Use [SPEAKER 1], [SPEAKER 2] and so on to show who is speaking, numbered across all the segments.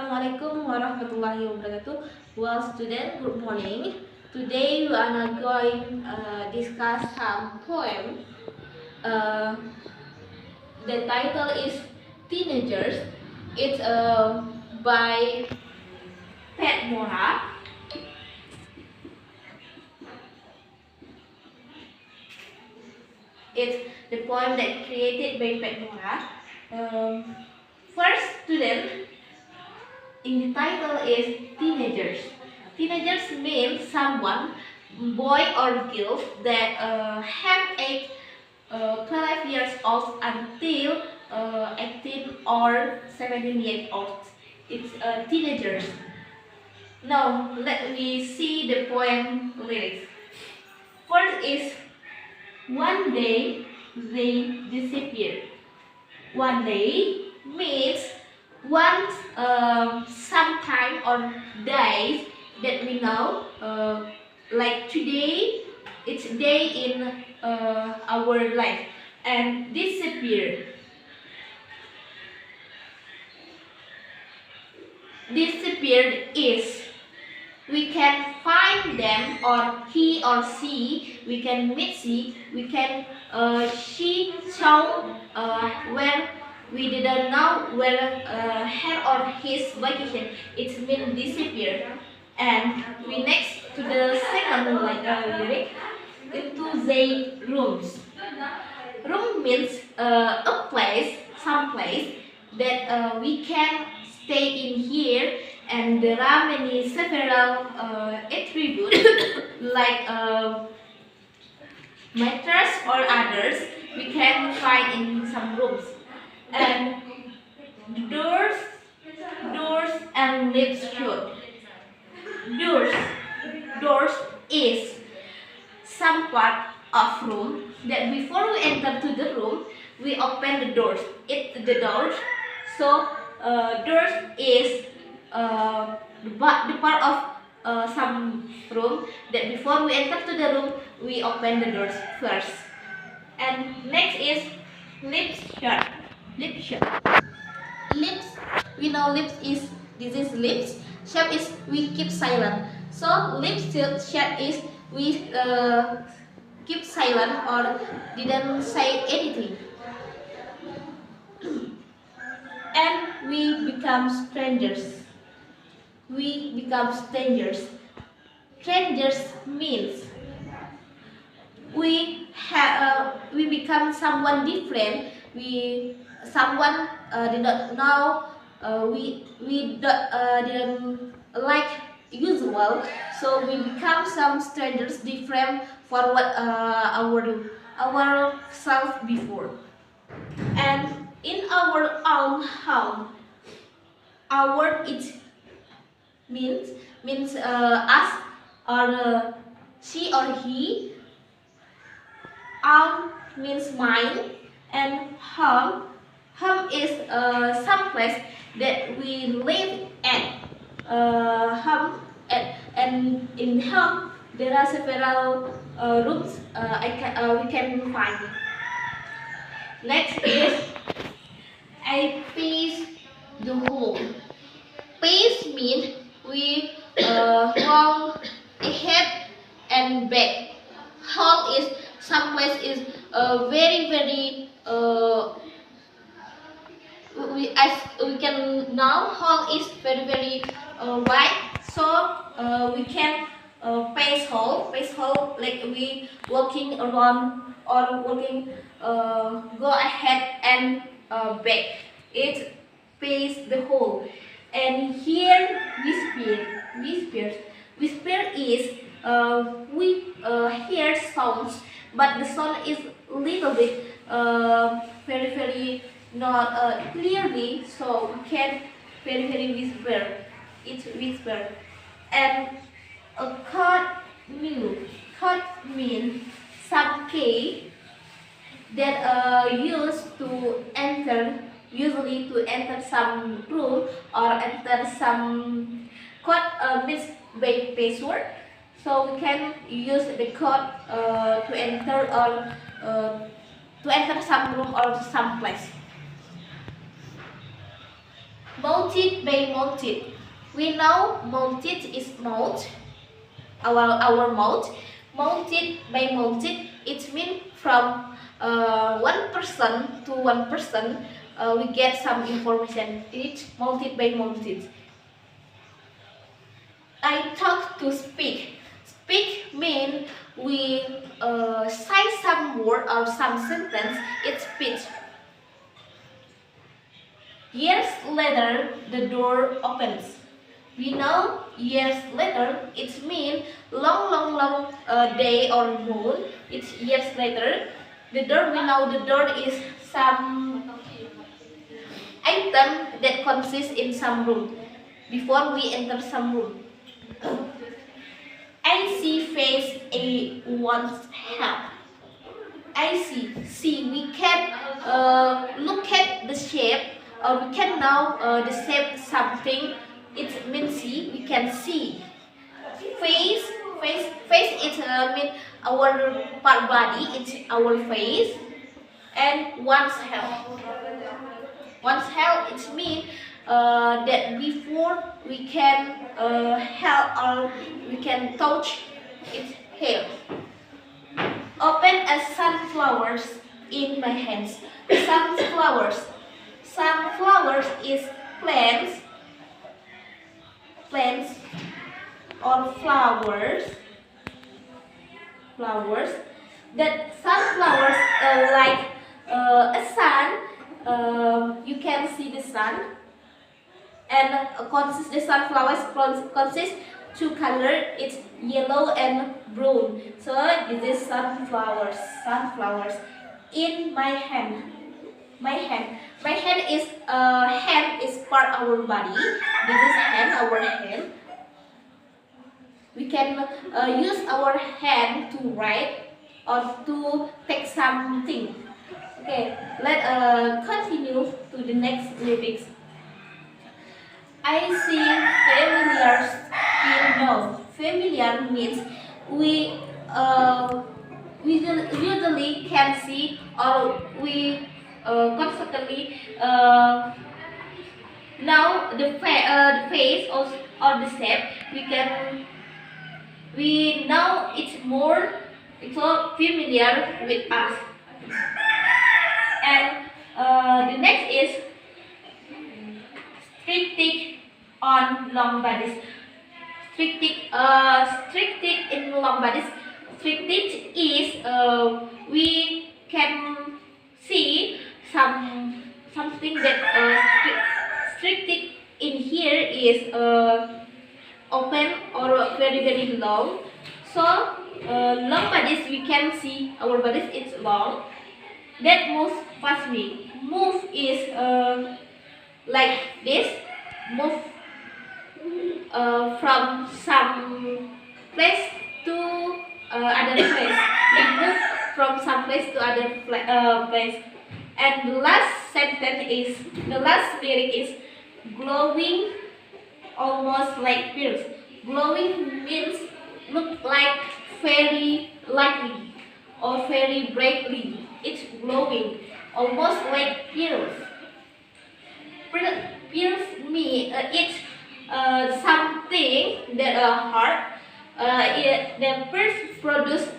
[SPEAKER 1] Assalamualaikum warahmatullahi wabarakatuh. Well, student, good morning. Today we are not going discuss some poem. Uh, the title is Teenagers. It's by Pat Mora. It's the poem that created by Pat Mora. First, student. In the title is teenagers. Teenagers means someone, boy or girl, that have aged 12 years old until 18 or 17 years old. It's teenagers. Now let me see the poem lyrics. First is one day they disappeared. One day means once sometime or days that we know, like today, it's day in our life, and disappear. Disappeared is we can find them, or he or she, we can meet she, we can she show where we didn't know where her or his vacation. It means disappear. And we next to the second lyric, into the rooms. Room means a place, some place that we can stay in here, and there are many several attributes like mattress or others we can find in some rooms. And doors and lips shut. Doors is some part of room that before we enter to the room we open the doors. It's the doors. So doors is the part of some room that before we enter to the room we open the doors first. And next is lips shut. Lips shut. Lips, we know lips is, this is lips. Shut is we keep silent. So lips shut is we keep silent or didn't say anything. And we become strangers. We become strangers. Strangers means we become someone different. Someone did not know. We didn't like usual. So we become some strangers different for what our self before. And in our own home, our it means us or she or he. Own means mine, and home is some place that we live at. Home and in home there are several rooms we can find. Next is I pace the whole. Pace means we walk ahead and back. Whole is some place is very we can now hall is very wide, so we can pace hall like we walking around or walking go ahead and back. It pace the hall. And here whisper is we hear sounds, but the sound is little bit very not clearly, so we can very whisper. It's whisper. And a cut means some key that used to enter, usually to enter some room or enter some code means by password. So we can use the code to enter or to enter some room or some place. Mounted by mounted. We know mounted is mount, our mount. Mounted by mounted, it means from one person to one person, we get some information. It's mounted by mounted. I talk to speak. Speak means we say some word or some sentence. It's speech. Years later, the door opens. We know years later, it means long day or moon. It's years later. The door, we know the door is some item that consists in some room before we enter some room. I see face a wants help. I see we can look at the shape, or we can know the shape something. It means see, we can see. Face it mean our part body, it's our face. And wants help. Wants help, it means that before we can help or we can touch its hair. Open as sunflowers in my hands. Sunflowers. Sunflowers is plants or flowers. That sunflowers like a sun. You can see the sun, and the sunflowers consist two color. It's yellow and brown. So this is sunflowers. Sunflowers in my hand. My hand is part of our body. This is our hand. We can use our hand to write or to take something. Okay, let's continue to the next lyrics. I see familiar skin now. Familiar means we usually can see, or we constantly now the face or the shape. We know it's more familiar with us. And the next is strict on long bodies. Strict in long bodies. Strict is we can see something that strict in here is open or very long. So long bodies, we can see our bodies, it's long. That moves fastly. Move is like this. Move from some place to other place. We move from some place to other place. And the last lyric is glowing, almost like pearls. Glowing means look like very lightly or very brightly. It's glowing, almost like pearls. Pearls mean it's something that hard. The pearls produced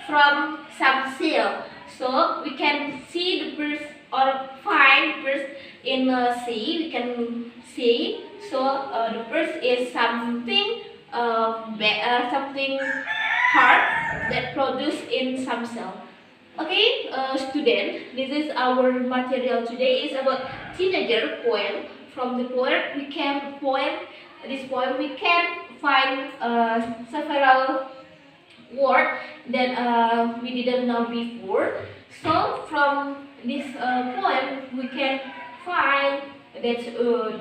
[SPEAKER 1] from some shell. So we can see the pearls or find pearls in the sea. We can see. So the pearls is something something hard that produced in some cell. Okay, student, this is our material today. Is about teenager poem. From the poem we can find several words that we didn't know before. So from this poem we can find that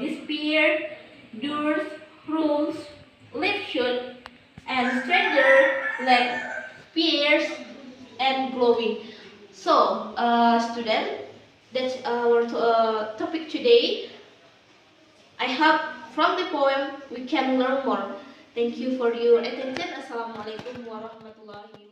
[SPEAKER 1] despair, doors, rooms, lecture, and stranger, like peers and glowing. So student, that's our topic today. I hope from the poem we can learn more. Thank you for your attention. Assalamualaikum warahmatullahi wabarakatuh.